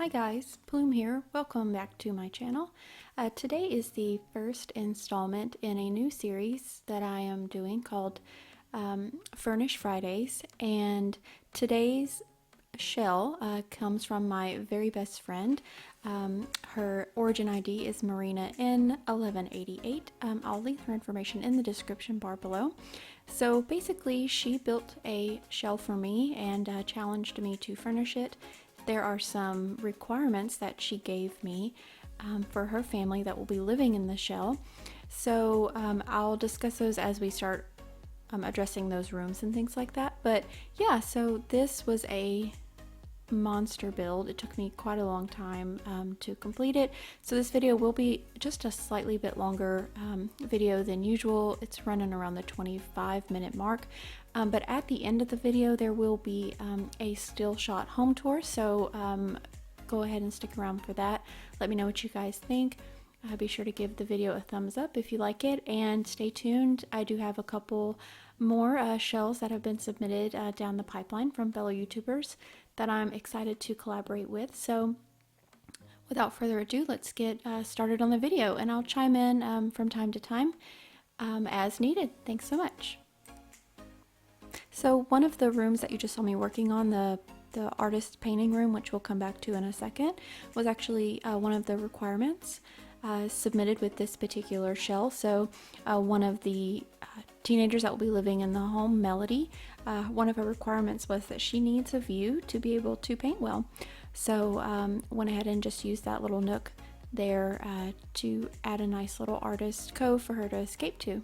Hi guys, Plume here. Welcome back to my channel. Today is the first installment in a new series that I am doing called Furnish Fridays, and today's shell comes from my very best friend. Her origin ID is Marina N1188. I'll leave her information in the description bar below. So basically she built a shell for me and challenged me to furnish it. There are some requirements that she gave me for her family that will be living in the shell. So I'll discuss those as we start addressing those rooms and things like that. But yeah, so this was a monster build. It took me quite a long time to complete it. So this video will be just a slightly bit longer video than usual. It's running around the 25-minute mark. But at the end of the video, there will be a still shot home tour. So go ahead and stick around for that. Let me know what you guys think. Be sure to give the video a thumbs up if you like it, and stay tuned. I do have a couple more shells that have been submitted down the pipeline from fellow YouTubers that I'm excited to collaborate with. So without further ado, let's get started on the video, and I'll chime in from time to time as needed. Thanks so much. So one of the rooms that you just saw me working on, the artist painting room, which we'll come back to in a second, was actually one of the requirements submitted with this particular shell. So one of the teenagers that will be living in the home, Melody, one of her requirements was that she needs a view to be able to paint well. So went ahead and just used that little nook there to add a nice little artist cove for her to escape to.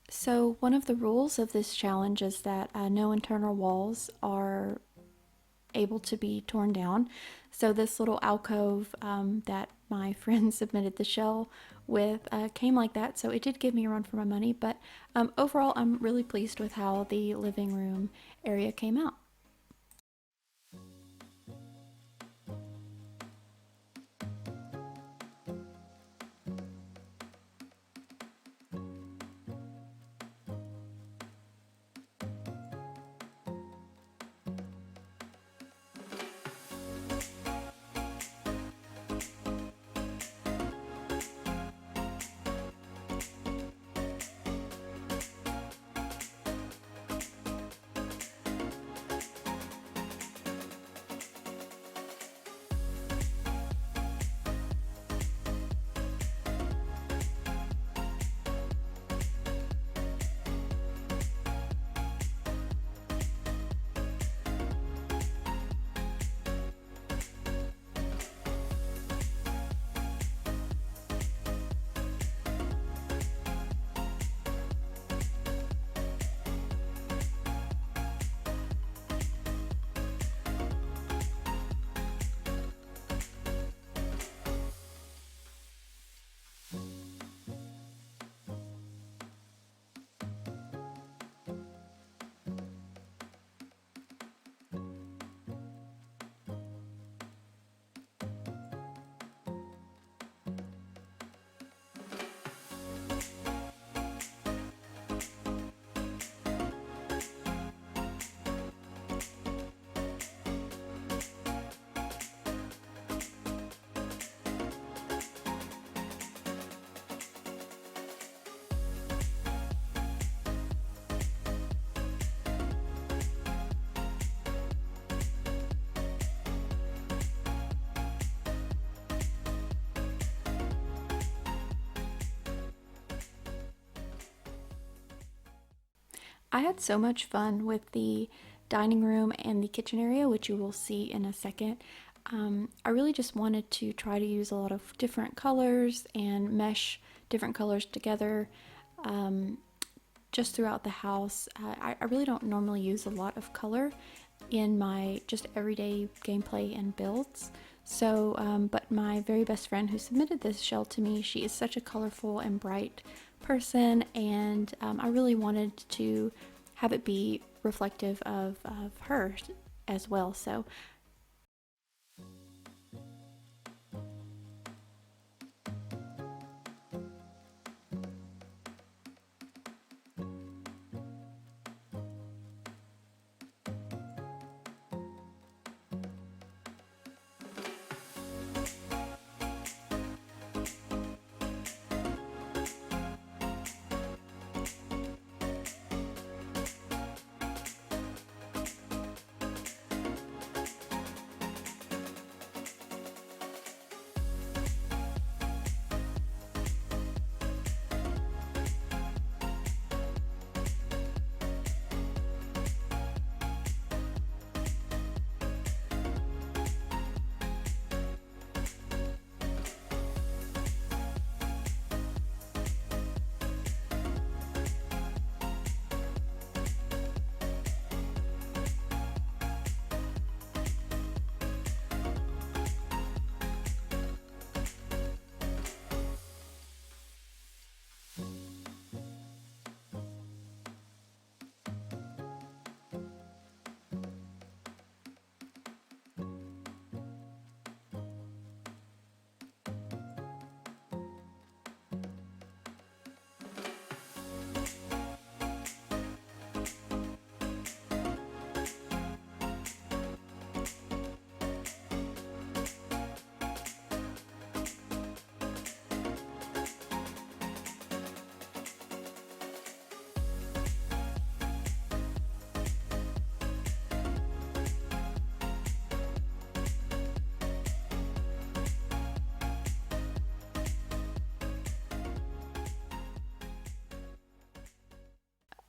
So one of the rules of this challenge is that no internal walls are able to be torn down. So this little alcove that my friend submitted the shell with came like that. So it did give me a run for my money, but overall I'm really pleased with how the living room area came out. I had so much fun with the dining room and the kitchen area, which you will see in a second. I really just wanted to try to use a lot of different colors and mesh different colors together just throughout the house. I really don't normally use a lot of color in my just everyday gameplay and builds. So, but my very best friend who submitted this shell to me, she is such a colorful and bright person, and I really wanted to have it be reflective of her as well. So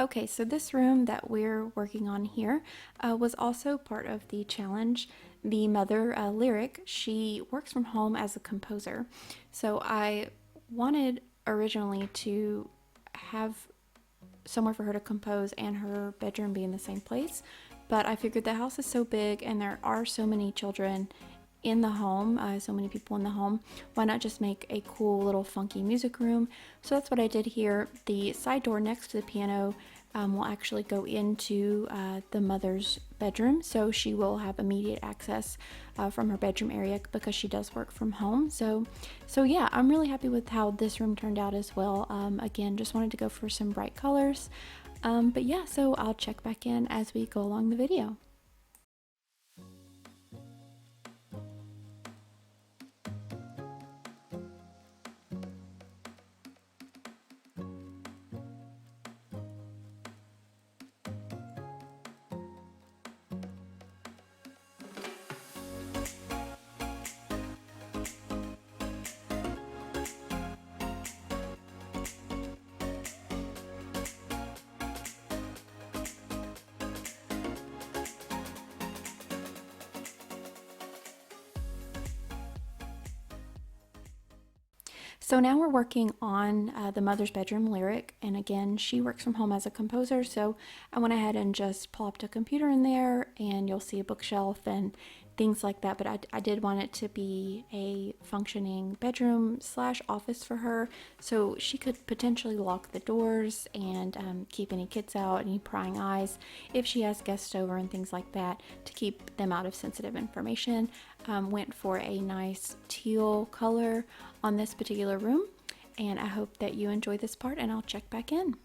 okay, so this room that we're working on here was also part of the challenge. The mother, Lyric, she works from home as a composer. So I wanted originally to have somewhere for her to compose and her bedroom be in the same place, but I figured the house is so big and there are so many children in the home, so many people in the home, why not just make a cool little funky music room? So that's what I did here. The side door next to the piano will actually go into the mother's bedroom, so she will have immediate access from her bedroom area because she does work from home. So yeah, I'm really happy with how this room turned out as well. Again, just wanted to go for some bright colors, but yeah, so I'll check back in as we go along the video. So now we're working on the mother's bedroom, Lyric, and again, she works from home as a composer, so I went ahead and just plopped a computer in there, and you'll see a bookshelf and things like that, but I did want it to be a functioning bedroom slash office for her, so she could potentially lock the doors and keep any kids out, any prying eyes, if she has guests over and things like that, to keep them out of sensitive information. Went for a nice teal color on this particular room, and I hope that you enjoy this part, and I'll check back in.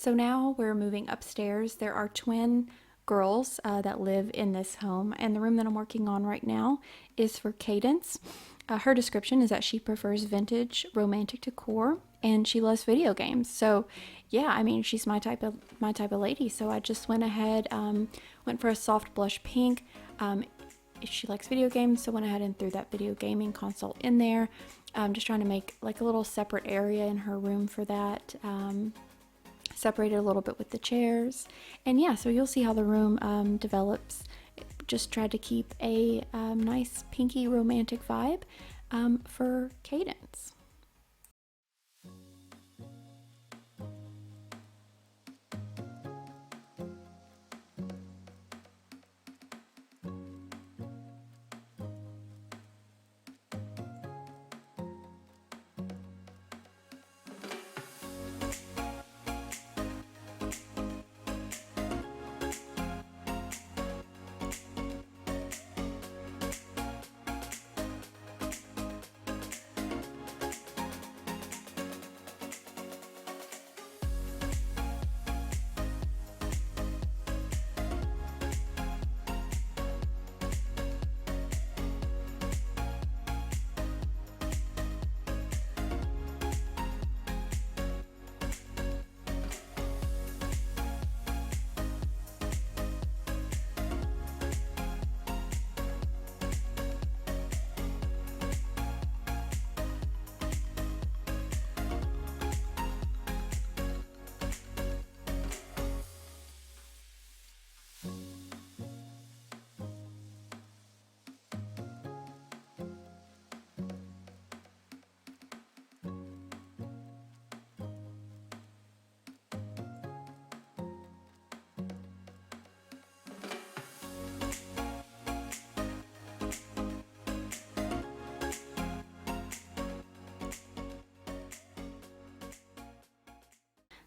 So now we're moving upstairs. There are twin girls that live in this home, and the room that I'm working on right now is for Cadence. Her description is that she prefers vintage romantic decor and she loves video games. So yeah, I mean, she's my type of lady. So I just went ahead, went for a soft blush pink. She likes video games, so went ahead and threw that video gaming console in there. Just trying to make like a little separate area in her room for that. Separated a little bit with the chairs, and yeah, so you'll see how the room develops. Just tried to keep a nice pinky romantic vibe for Cadence.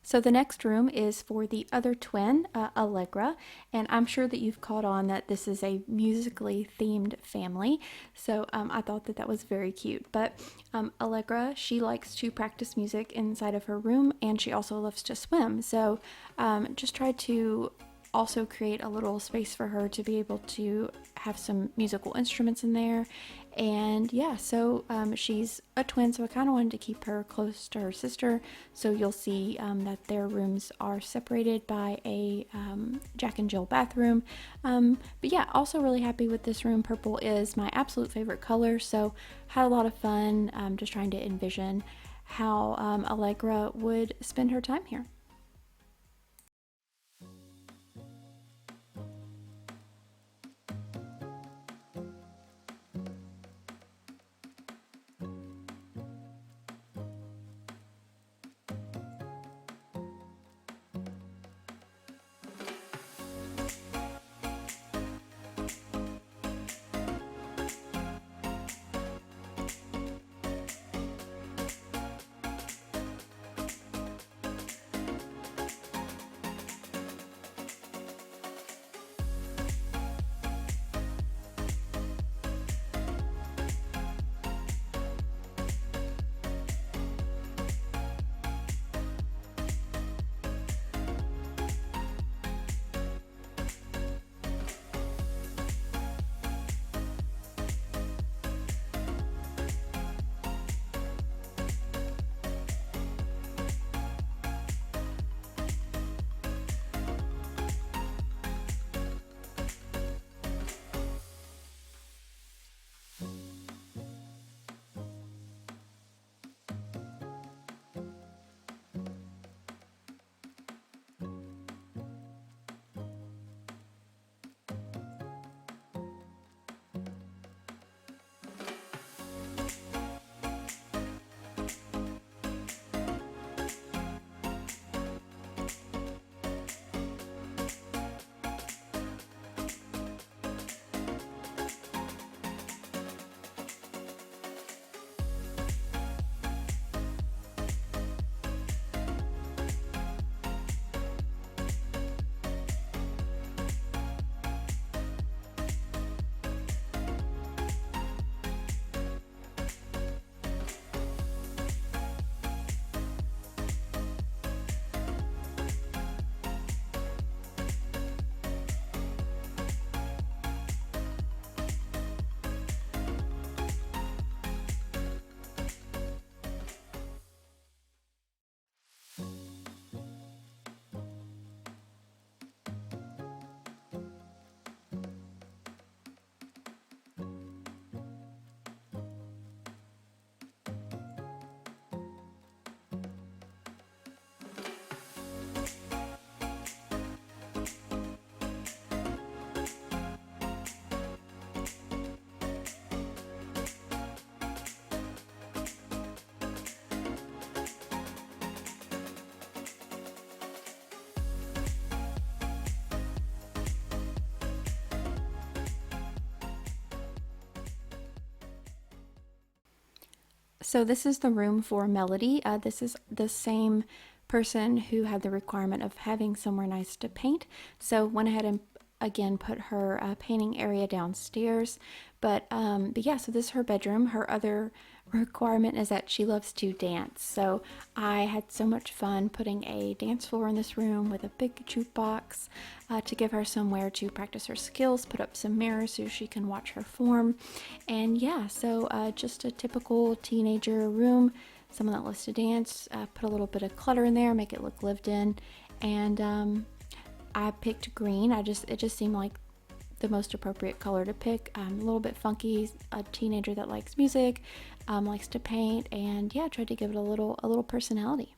So the next room is for the other twin, Allegra, and I'm sure that you've caught on that this is a musically themed family, so I thought that that was very cute. But Allegra, she likes to practice music inside of her room, and she also loves to swim, so just tried to also create a little space for her to be able to have some musical instruments in there. And yeah, so she's a twin, so I kind of wanted to keep her close to her sister. So you'll see that their rooms are separated by a Jack and Jill bathroom. But yeah, also really happy with this room. Purple is my absolute favorite color, so had a lot of fun just trying to envision how Allegra would spend her time here. So this is the room for Melody. This is the same person who had the requirement of having somewhere nice to paint. So went ahead and again put her painting area downstairs. But yeah, so this is her bedroom. Her other requirement is that she loves to dance. So I had so much fun putting a dance floor in this room with a big jukebox to give her somewhere to practice her skills, put up some mirrors so she can watch her form. And yeah, so just a typical teenager room, someone that loves to dance, put a little bit of clutter in there, make it look lived in. And I picked green. It just seemed like the most appropriate color to pick. A little bit funky, a teenager that likes music, likes to paint, and yeah, tried to give it a little personality.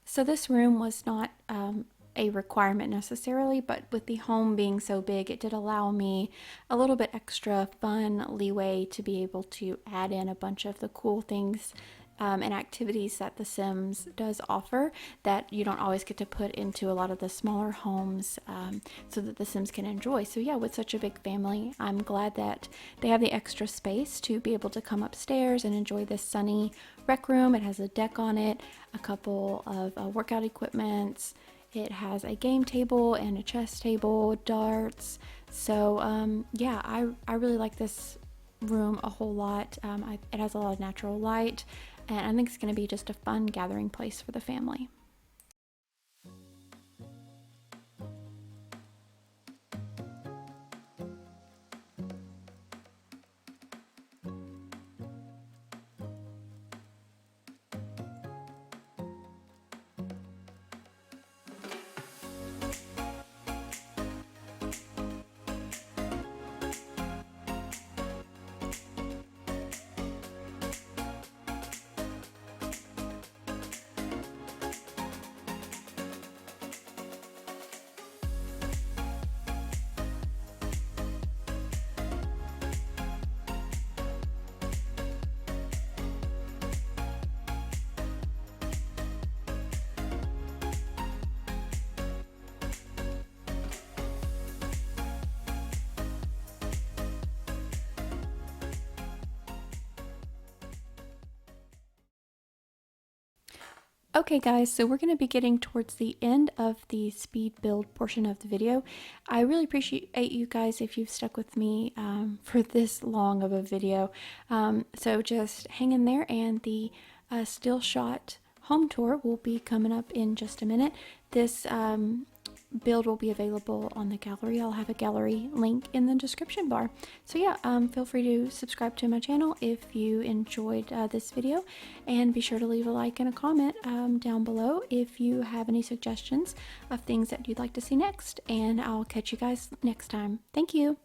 So this room was not a requirement necessarily, but with the home being so big, it did allow me a little bit extra fun leeway to be able to add in a bunch of the cool things and activities that The Sims does offer that you don't always get to put into a lot of the smaller homes, so that The Sims can enjoy. So yeah, with such a big family, I'm glad that they have the extra space to be able to come upstairs and enjoy this sunny rec room. It has a deck on it, a couple of workout equipments. It has a game table and a chess table, darts. So yeah, I really like this room a whole lot. It has a lot of natural light, and I think it's going to be just a fun gathering place for the family. Okay guys, so we're going to be getting towards the end of the speed build portion of the video. I really appreciate you guys if you've stuck with me for this long of a video. So just hang in there, and the still shot home tour will be coming up in just a minute. This build will be available on the gallery. I'll have a gallery link in the description bar. So yeah, feel free to subscribe to my channel if you enjoyed this video, and be sure to leave a like and a comment down below if you have any suggestions of things that you'd like to see next, and I'll catch you guys next time. Thank you.